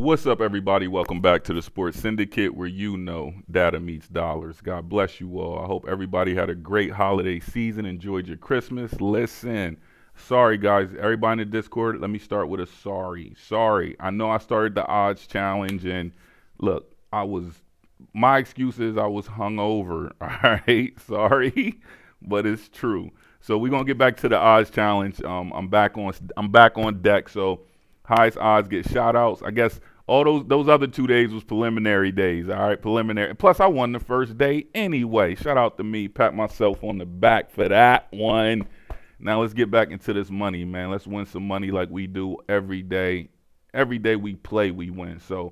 What's up, everybody? Welcome back to the Sports Syndicate, where you know data meets dollars. God bless you all. I hope everybody had a great holiday season, enjoyed your Christmas. Listen, sorry, guys, everybody in the Discord, let me start with a sorry. Sorry. I know I started the odds challenge, and look, my excuse is I was hungover, all right? Sorry, but it's true. So we're gonna get back to the odds challenge. I'm back on deck. So highest odds get shout outs. I guess all those other 2 days was preliminary days. All right, preliminary. Plus I won the first day anyway. Shout out to me. Pat myself on the back for that one. Now let's get back into this money, man. Let's win some money like we do every day. Every day we play, we win. So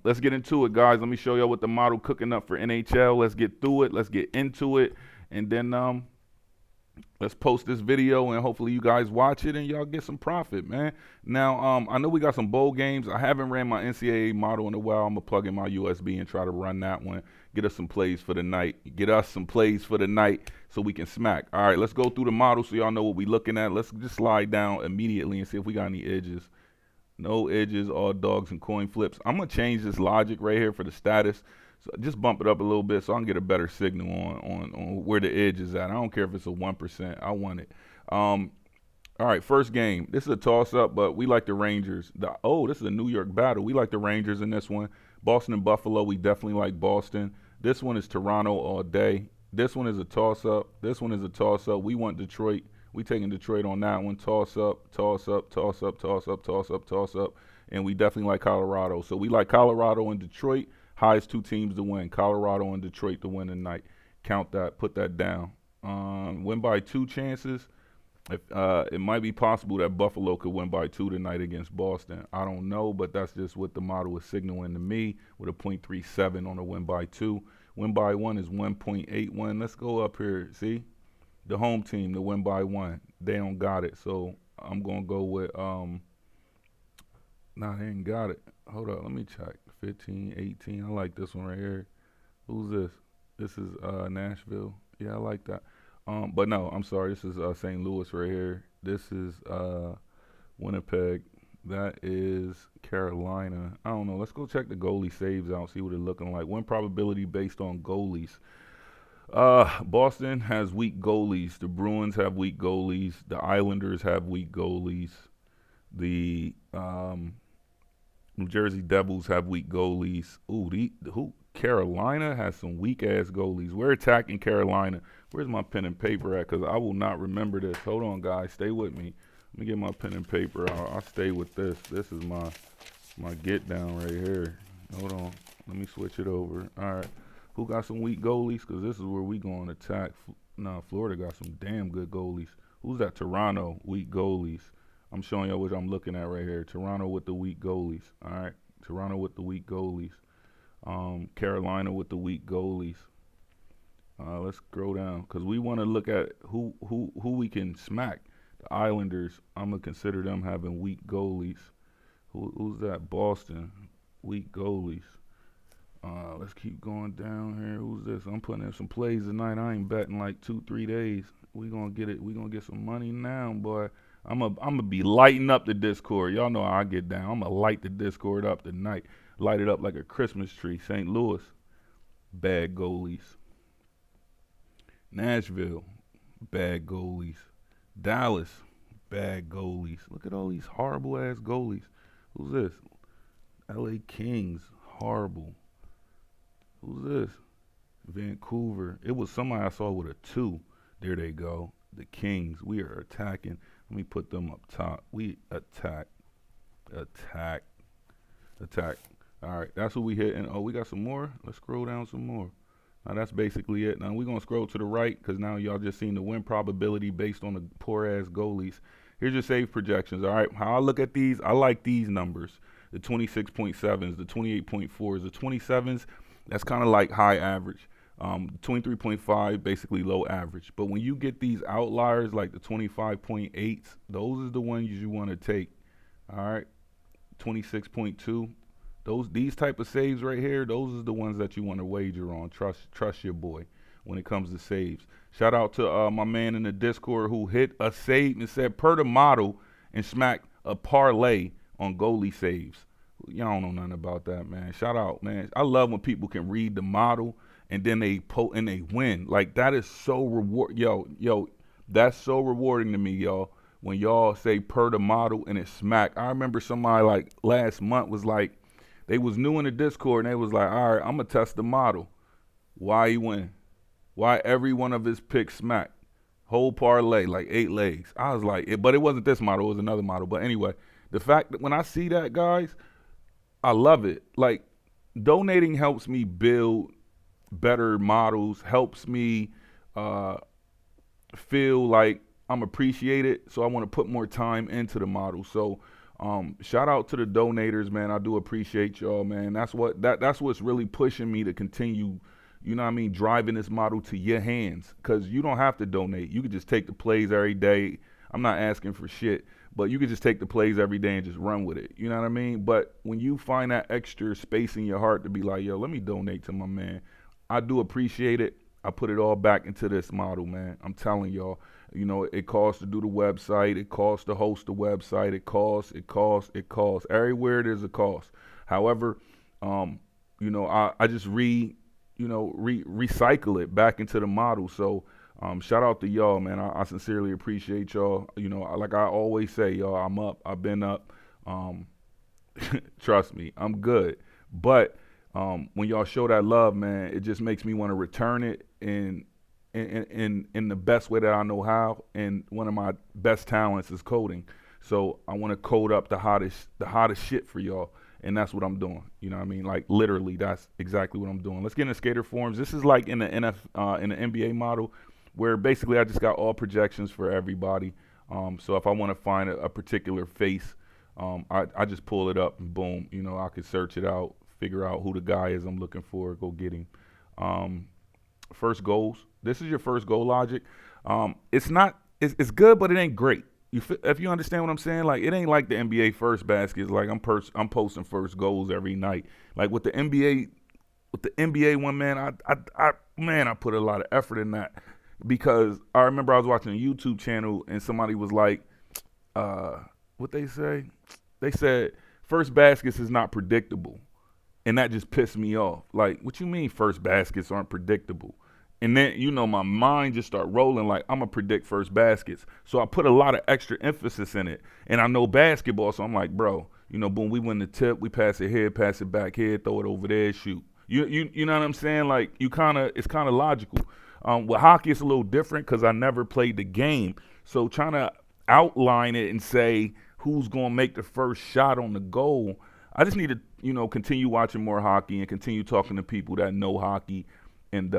let's get into it, guys. Let me show y'all what the model cooking up for NHL. Let's get through it. Let's get into it. And then let's post this video and hopefully you guys watch it and y'all get some profit, man. Now, I know we got some bowl games. I haven't ran my NCAA model in a while. I'm going to plug in my USB and try to run that one. Get us some plays for the night. So we can smack. All right, let's go through the model so y'all know what we're looking at. Let's just slide down immediately and see if we got any edges. No edges, all dogs and coin flips. I'm going to change this logic right here for the status. So just bump it up a little bit so I can get a better signal on where the edge is at. I don't care if it's a 1%. I want it. All right, first game. This is a toss-up, but we like the Rangers. This is a New York battle. We like the Rangers in this one. Boston and Buffalo, we definitely like Boston. This one is Toronto all day. This one is a toss-up. This one is a toss-up. We want Detroit. We taking Detroit on that one. Toss-up, toss-up, toss-up, toss-up, toss-up, toss-up. And we definitely like Colorado. So we like Colorado and Detroit. Highest two teams to win, Colorado and Detroit to win tonight. Count that, put that down. Win by 2 chances. It might be possible that Buffalo could win by 2 tonight against Boston. I don't know, but that's just what the model is signaling to me with a 0.37 on a win by 2. Win by 1 is 1.81. Let's go up here. See? The home team, the win by 1. They don't got it, so I'm going to go with they ain't got it. Hold up, let me check. 15, 18. I like this one right here. Who's this? This is Nashville. Yeah, I like that. But no, I'm sorry. This is St. Louis right here. This is Winnipeg. That is Carolina. I don't know. Let's go check the goalie saves out, see what it's looking like. Win probability based on goalies. Boston has weak goalies. The Bruins have weak goalies. The Islanders have weak goalies. The New Jersey Devils have weak goalies. Carolina has some weak-ass goalies. We're attacking Carolina. Where's my pen and paper at? Because I will not remember this. Hold on, guys. Stay with me. Let me get my pen and paper. I'll stay with this. This is my get down right here. Hold on. Let me switch it over. All right. Who got some weak goalies? Because this is where we going to attack. No, Florida got some damn good goalies. Who's that? Toronto, weak goalies. I'm showing y'all what I'm looking at right here. Toronto with the weak goalies. All right. Toronto with the weak goalies. Carolina with the weak goalies. Let's scroll down because we want to look at who we can smack. The Islanders, I'm going to consider them having weak goalies. Who's that? Boston. Weak goalies. Let's keep going down here. Who's this? I'm putting in some plays tonight. I ain't betting like 2-3 days. We gonna get it. We gonna get some money now, boy. I'm gonna be lighting up the Discord. Y'all know how I get down. I'm gonna light the Discord up tonight. Light it up like a Christmas tree. St. Louis, bad goalies. Nashville, bad goalies. Dallas, bad goalies. Look at all these horrible ass goalies. Who's this? LA Kings, horrible. Who's this? Vancouver. It was somebody I saw with a 2. There they go. The Kings. We are attacking. Let me put them up top. We attack. All right, that's what we hit. And we got some more. Let's scroll down some more. Now that's basically it. Now we're gonna scroll to the right because now y'all just seen the win probability based on the poor ass goalies. Here's your save projections. All right, how I look at these, I like these numbers: the 26.7s, the 28.4s, the 27s. That's kind of like high average. 23.5, basically low average. But when you get these outliers like the 25.8s, those are the ones you want to take. All right, 26.2. These type of saves right here, those are the ones that you want to wager on. Trust your boy when it comes to saves. Shout out to my man in the Discord who hit a save and said per the model and smacked a parlay on goalie saves. Y'all don't know nothing about that, man. Shout out, man. I love when people can read the model and then they win. Like that is so reward. Yo, that's so rewarding to me, y'all. When y'all say per the model and it's smack. I remember somebody like last month was like, they was new in the Discord and they was like, all right, I'm gonna test the model. Why he win? Why every one of his picks smack? Whole parlay, like 8 legs. I was like, but it wasn't this model, it was another model. But anyway, the fact that when I see that, guys, I love it. Like donating helps me build better models, helps me uh, feel like I'm appreciated. So I want to put more time into the model. So shout out to the donators, man. I do appreciate y'all, man. That's what's really pushing me to continue. You know what I mean? Driving this model to your hands, because you don't have to donate. You can just take the plays every day. I'm not asking for shit, but you can just take the plays every day and just run with it. You know what I mean? But when you find that extra space in your heart to be like, yo, let me donate to my man, I do appreciate it. I put it all back into this model, man. I'm telling y'all, you know, it costs to do the website. It costs to host the website. It costs. Everywhere there's a cost. However, you know, I just recycle it back into the model. So shout out to y'all, man. I sincerely appreciate y'all. You know, like I always say, y'all, I'm up. I've been up. Trust me, I'm good. But when y'all show that love, man, it just makes me want to return it in the best way that I know how. And one of my best talents is coding. So I want to code up the hottest shit for y'all. And that's what I'm doing. You know what I mean? Like literally, that's exactly what I'm doing. Let's get into skater forms. This is like in the NBA model, where basically I just got all projections for everybody. So if I want to find a particular face, I just pull it up and boom. You know, I could search it out, figure out who the guy is I'm looking for, go get him. First goals. This is your first goal logic. It's good, but it ain't great. If you understand what I'm saying, like it ain't like the NBA first baskets. Like I'm posting first goals every night. Like with the NBA one, man, I put a lot of effort in that, because I remember I was watching a YouTube channel and somebody was like, what they say? They said first baskets is not predictable, and that just pissed me off. Like, what you mean first baskets aren't predictable? And then, you know, my mind just start rolling like I'm going to predict first baskets. So I put a lot of extra emphasis in it. And I know basketball, so I'm like, bro, you know, boom, we win the tip, we pass it here, pass it back here, throw it over there, shoot. You know what I'm saying? Like, it's kind of logical. With hockey, it's a little different because I never played the game. So trying to outline it and say who's going to make the first shot on the goal, I just need to, you know, continue watching more hockey and continue talking to people that know hockey. And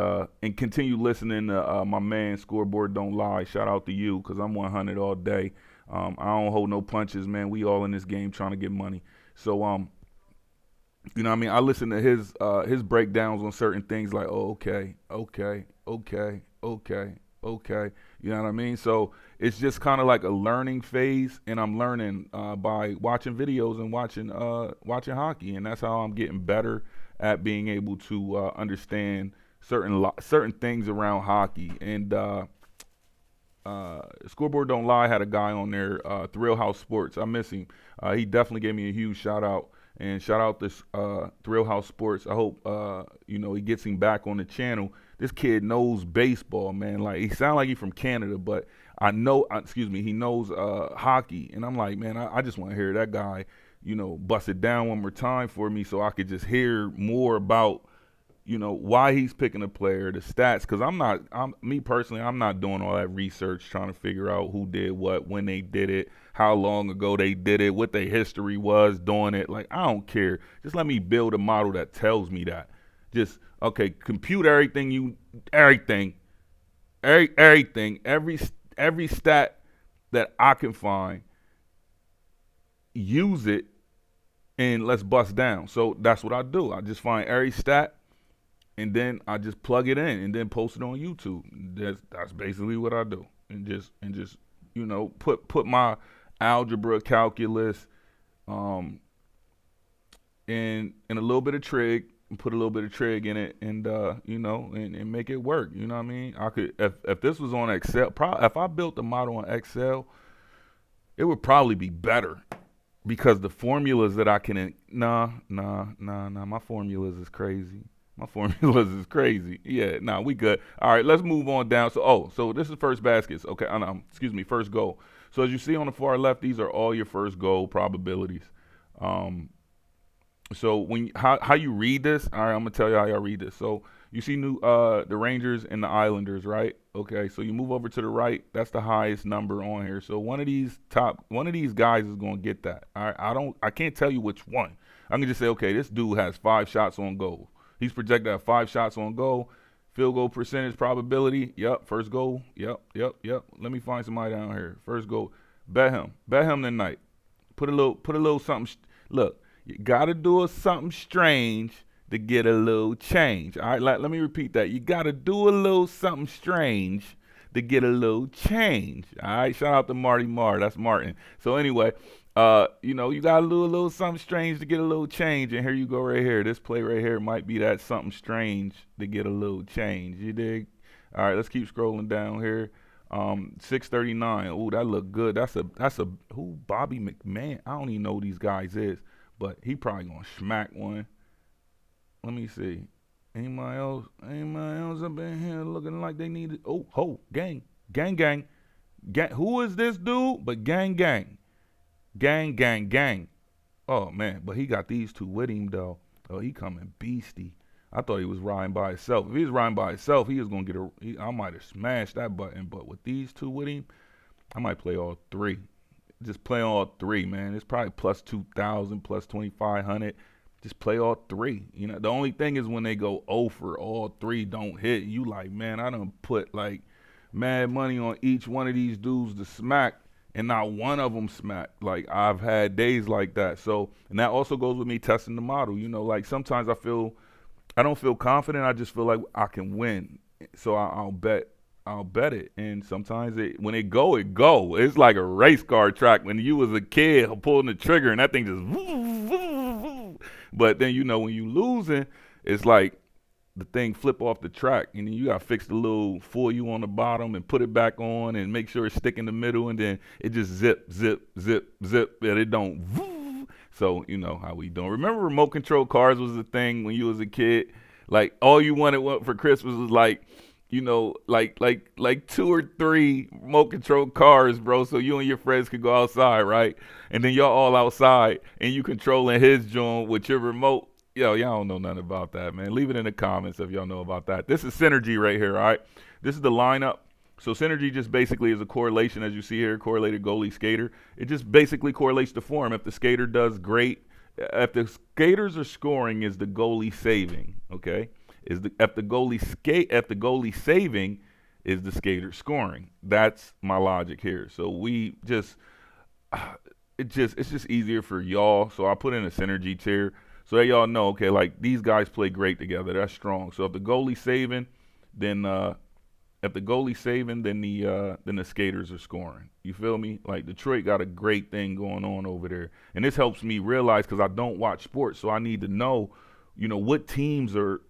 continue listening to my man Scoreboard Don't Lie. Shout out to you, because I'm 100 all day. I don't hold no punches, man. We all in this game trying to get money. So you know what I mean? I listen to his breakdowns on certain things like, oh, okay. You know what I mean? So it's just kind of like a learning phase, and I'm learning by watching videos and watching hockey, and that's how I'm getting better at being able to understand certain things around hockey. And Scoreboard Don't Lie had a guy on there, Thrill House Sports. I miss him. He definitely gave me a huge shout out. And shout out this Thrill House Sports. I hope you know, he gets him back on the channel. This kid knows baseball, man. Like, he sounds like he's from Canada, but he knows hockey. And I'm like, man, I just want to hear that guy, you know, bust it down one more time for me, so I could just hear more about, you know, why he's picking a player, the stats. Because I'm not doing all that research trying to figure out who did what, when they did it, how long ago they did it, what their history was doing it. Like, I don't care. Just let me build a model that tells me that. Just, okay, compute everything, every stat that I can find, use it, and let's bust down. So that's what I do. I just find every stat, and then I just plug it in and then post it on YouTube. That's basically what I do. And just you know, put my algebra, calculus, and a little bit of trig, and put a little bit of trig in it, and you know, and make it work. You know what I mean? I could, if this was on Excel, if I built the model on Excel, it would probably be better. because the formulas that I can nah. My formulas is crazy. My formulas is crazy. Yeah, nah, we good. All right, let's move on down. So this is first baskets. Okay, excuse me, first goal. So as you see on the far left, these are all your first goal probabilities. Um, so how you read this? All right, I'm gonna tell you how y'all read this. So you see the Rangers and the Islanders, right? Okay, so you move over to the right. That's the highest number on here. So one of these guys is gonna get that. All right, I can't tell you which one. I can just say, okay, this dude has 5 shots on goal. He's projected to have 5 shots on goal. Field goal percentage probability. Yep. First goal. Yep. Let me find somebody down here. First goal. Bet him. Bet him tonight. Put a little something. Look, you gotta do something strange to get a little change. All right, let me repeat that. You gotta do a little something strange to get a little change. All right, shout out to Marty Marr. That's Martin. So anyway, you gotta do a little something strange to get a little change. And here you go right here. This play right here might be that something strange to get a little change. You dig? All right, let's keep scrolling down here. 639. Oh, that looked good. That's a who Bobby McMahon. I don't even know who these guys is, but he probably gonna smack one. Let me see. Anybody else? Anybody else up in here looking like they need it? Oh, gang. Who is this dude? But gang. Oh man, but he got these two with him though. Oh, he coming beastie. I thought he was riding by himself. If he was riding by himself, he was gonna I might have smashed that button. But with these two with him, I might play all three. Just play all three, man. It's probably plus 2,000, plus 2,500. Just play all three. You know, the only thing is when they go 0 for all three don't hit. You like, man, I done put like mad money on each one of these dudes to smack, and not one of them smacked. Like I've had days like that. So, and that also goes with me testing the model. You know, like sometimes I don't feel confident. I just feel like I can win. So I'll bet it. And sometimes when it go. It's like a race car track when you was a kid pulling the trigger and that thing just. But then when you losing, it's like the thing flip off the track, and then you gotta fix the little foil you on the bottom and put it back on and make sure it's stick in the middle, and then it just zip, and it don't. So you know how we doing. Remember remote control cars was the thing when you was a kid. Like all you wanted for Christmas was like, like 2 or 3 remote control cars, bro. So you and your friends could go outside, right? And then y'all all outside and you controlling his joint with your remote. Yo, y'all don't know nothing about that, man. Leave it in the comments if y'all know about that. This is synergy right here, all right? This is the lineup. So synergy just basically is a correlation, as you see here, correlated goalie skater. It just basically correlates the form. If the skater does great, if the skaters are scoring, is the goalie saving, okay? If the goalie saving, is the skater scoring. That's my logic here. So it's just easier for y'all. So I put in a synergy tier so that y'all know, okay, like these guys play great together. That's strong. So if the goalie saving, then the skaters are scoring. You feel me? Like Detroit got a great thing going on over there, and this helps me realize because I don't watch sports, so I need to know, what teams are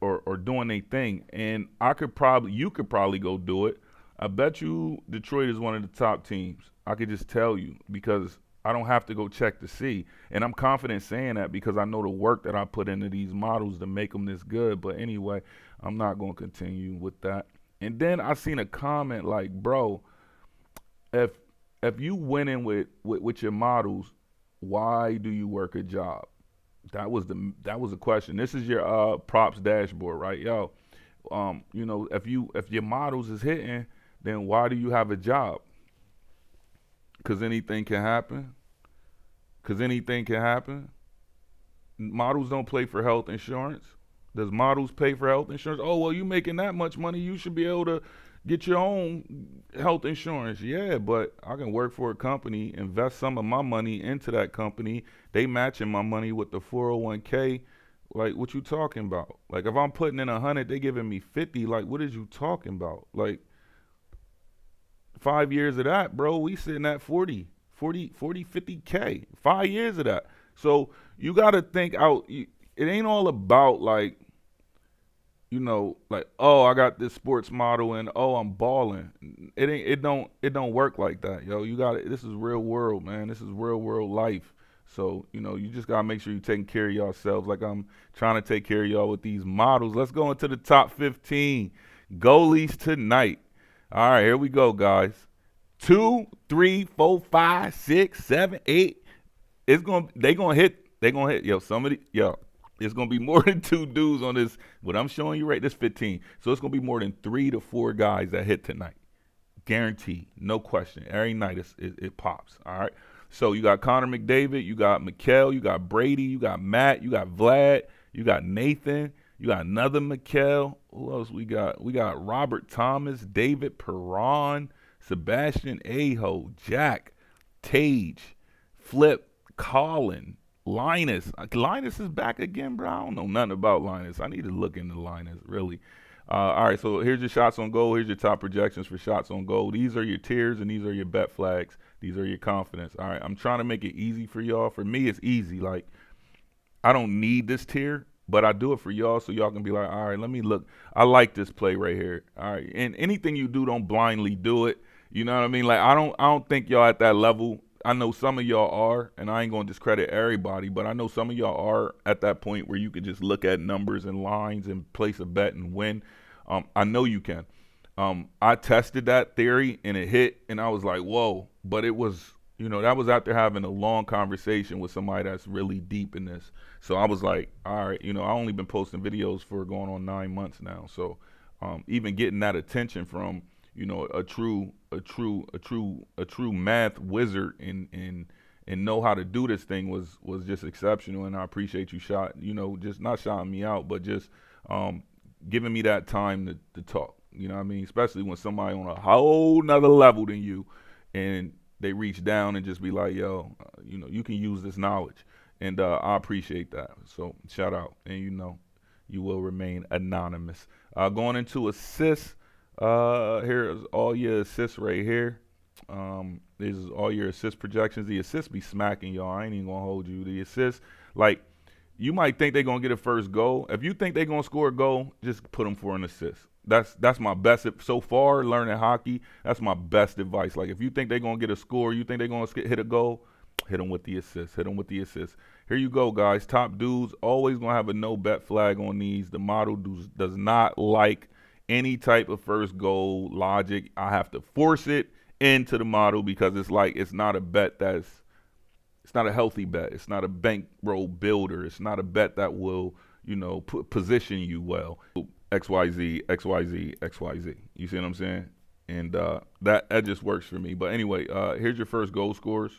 doing their thing. And you could probably go do it. I bet you Detroit is one of the top teams. I could just tell you because I don't have to go check to see. And I'm confident saying that because I know the work that I put into these models to make them this good. But anyway, I'm not going to continue with that. And then I seen a comment like, bro, if you winning with your models, why do you work a job? That was the question. This is your props dashboard, right? Yo, if your models is hitting, then why do you have a job? Because anything can happen. Models don't play for health insurance. Does models pay for health insurance? Oh, well, you making that much money, you should be able to get your own health insurance. Yeah, but I can work for a company, invest some of my money into that company. They matching my money with the 401k. Like, what you talking about? Like, if I'm putting in 100, they giving me 50. Like, what is you talking about? Like, 5 years of that, bro, we sitting at 40, 50K. 5 years of that. So you got to think out. It ain't all about like, like, oh, I got this sports model and oh, I'm balling. It don't work like that, yo. You got it. This is real world, man. This is real world life. So, you just got to make sure you're taking care of yourselves like I'm trying to take care of y'all with these models. Let's go into the top 15 goalies tonight. All right, here we go, guys. 2, 3, 4, 5, 6, 7, 8. They gonna hit. Yo, it's gonna be more than 2 dudes on this. What I'm showing you right, this 15. So it's gonna be more than 3 to 4 guys that hit tonight. Guaranteed, no question. Every night it pops. All right. So you got Connor McDavid, you got Mikkel, you got Brady, you got Matt, you got Vlad, you got Nathan, you got another Mikkel. Who else we got? We got Robert Thomas, David Perron, Sebastian Aho, Jack, Tage, Flip, Colin, Linus. Linus is back again, bro. I don't know nothing about Linus. I need to look into Linus, really. All right, so here's your shots on goal. Here's your top projections for shots on goal. These are your tiers, and these are your bet flags. These are your confidence. All right, I'm trying to make it easy for y'all. For me, it's easy. Like, I don't need this tier, but I do it for y'all so y'all can be like, all right, let me look. I like this play right here. All right, and anything you do, don't blindly do it. You know what I mean? Like, I don't think y'all at that level. I know some of y'all are, and I ain't going to discredit everybody, but I know some of y'all are at that point where you could just look at numbers and lines and place a bet and win. I know you can. I tested that theory, and it hit, and I was like, whoa. But it was, that was after having a long conversation with somebody that's really deep in this. So I was like, all right, I only been posting videos for going on 9 months now. So even getting that attention from, a true math wizard and know how to do this thing was just exceptional. And I appreciate you just not shouting me out, but just giving me that time to talk. You know what I mean? Especially when somebody on a whole nother level than you, and they reach down and just be like, yo, you can use this knowledge. And I appreciate that. So shout out. And you will remain anonymous. Going into assists, here's all your assists right here. This is all your assist projections. The assists be smacking, y'all. I ain't even gonna hold you. The assists, like, you might think they're gonna get a first goal. If you think they're gonna score a goal, just put them for an assist. That's my best so far learning hockey. That's my best advice. Like, if you think they're gonna get a score, you think they're gonna hit a goal, hit them with the assist. Hit them with the assist. Here you go, guys. Top dudes always gonna have a no bet flag on these. The model does not like any type of first goal logic. I have to force it into the model because it's not a bet it's not a healthy bet. It's not a bankroll builder. It's not a bet that will, position you well. XYZ, XYZ, XYZ. You see what I'm saying? And that just works for me. But anyway, here's your first goal scores.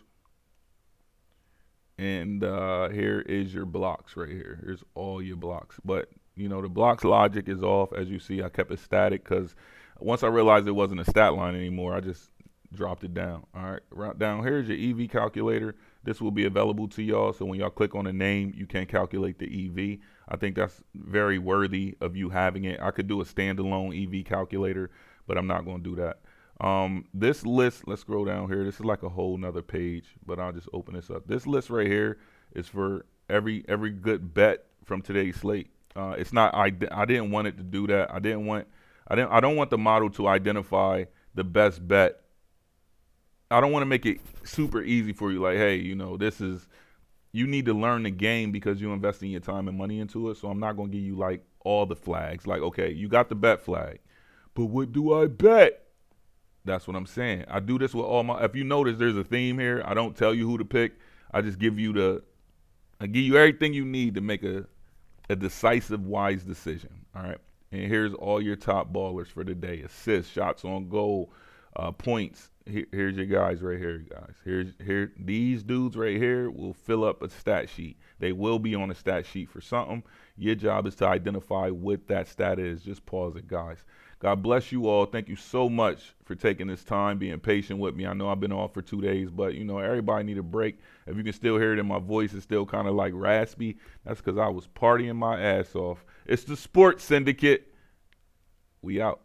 And here is your blocks right here. Here's all your blocks. But, the blocks logic is off. As you see, I kept it static because once I realized it wasn't a stat line anymore, I just dropped it down. All right, right down here's your EV calculator. This will be available to y'all, so when y'all click on a name, you can calculate the EV. I think that's very worthy of you having it. I could do a standalone EV calculator, but I'm not going to do that. This list, let's scroll down here. This is like a whole nother page, but I'll just open this up. This list right here is for every good bet from today's slate. It's not. I didn't want it to do that. I don't want the model to identify the best bet. I don't want to make it super easy for you. Like, hey, you need to learn the game because you're investing your time and money into it. So I'm not going to give you like all the flags. Like, okay, you got the bet flag, but what do I bet? That's what I'm saying. I do this with if you notice there's a theme here, I don't tell you who to pick. I just give you everything you need to make a decisive, wise decision. All right. And here's all your top ballers for the day. Assists, shots on goal, points. Here's your guys right here, guys. These dudes right here will fill up a stat sheet. They will be on a stat sheet for something. Your job is to identify what that stat is. Just pause it, guys. God bless you all. Thank you so much for taking this time, being patient with me. I know I've been off for 2 days, but everybody need a break. If you can still hear it in my voice, it's still kind of like raspy. That's because I was partying my ass off. It's the Sports Syndicate. We out.